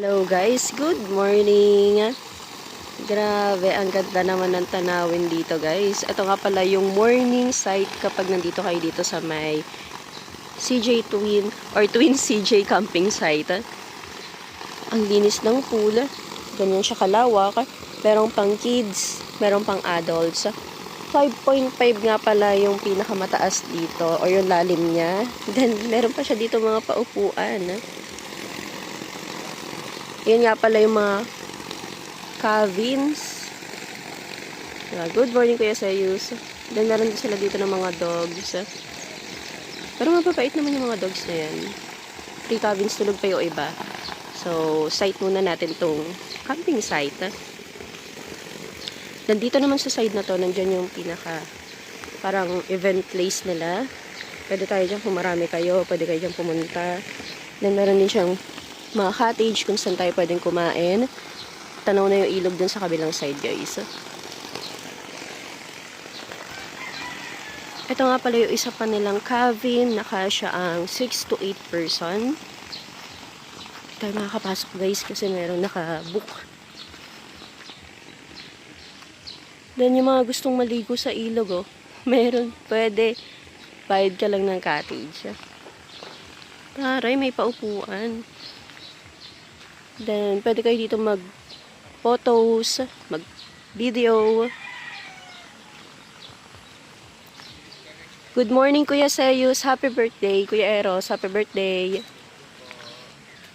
Hello guys, good morning. Grabe, ang ganda naman ng tanawin dito guys. Ito nga pala yung morning sight kapag nandito kayo dito sa may CJ Twin or Twin CJ camping site. Ang linis ng pool. Ganyan siya kalawak. Merong pang kids, merong pang adults. 5.5 nga pala yung pinakamataas dito or yung lalim niya. Then meron pa siya dito mga paupuan. Yan nga pala yung mga cabins. Good morning Kuya Sayus. Then meron din sila dito ng mga dogs. Pero mababait naman yung mga dogs na yan. 3 cabins, tulog pa yung iba. So, site muna natin tong camping site. Then dito naman sa side na to, nandyan yung pinaka parang event place nila. Pwede tayo dyan kung marami kayo. Pwede kayo dyan pumunta. Then meron din siyang mga cottage kung saan tayo pwedeng kumain. Tanaw na yung ilog dun sa kabilang side guys. Ito nga pala yung isa pa nilang cabin. Nakasya ang 6 to 8 person. Tayo makakapasok guys kasi meron nakabook. Then yung mga gustong maligo sa ilog oh. Meron. Pwede. Bayad ka lang ng cottage. Taray, may paupuan. Then, pwede kayo dito mag-photos, mag-video. Good morning, Kuya Sayus. Happy birthday. Kuya Eros, happy birthday.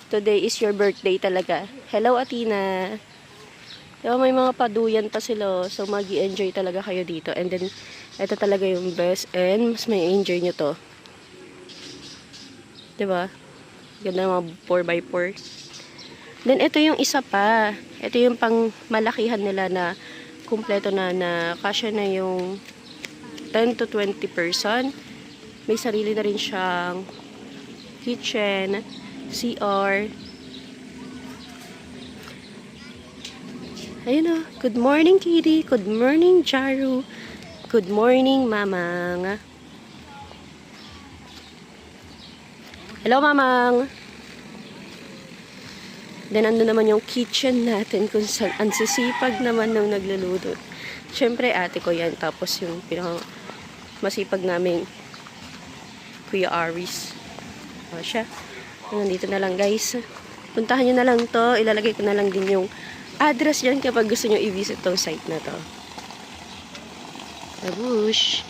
Today is your birthday talaga. Hello, Atina. Diba, may mga paduyan pa sila. So, mag-i-enjoy talaga kayo dito. And then, ito talaga yung best. And, mas may enjoy nyo to. Diba? Ganda mga 4x4. Then, ito yung isa pa. Ito yung pang malakihan nila na kumpleto na kasya na yung 10 to 20 person. May sarili na rin siyang kitchen, CR. Ayun o. Good morning, Kitty. Good morning, Jaru. Good morning, Mamang. Hello, Mamang. Then, ando naman yung kitchen natin kung saan ang sisipag naman nung nagluluto. Siyempre, ate ko yan. Tapos yung masipag namin Kuya Aris. O siya. Nandito na lang guys. Puntahan nyo na lang to. Ilalagay ko na lang din yung address dyan kapag gusto nyo i-visit tong site na to. Tabush!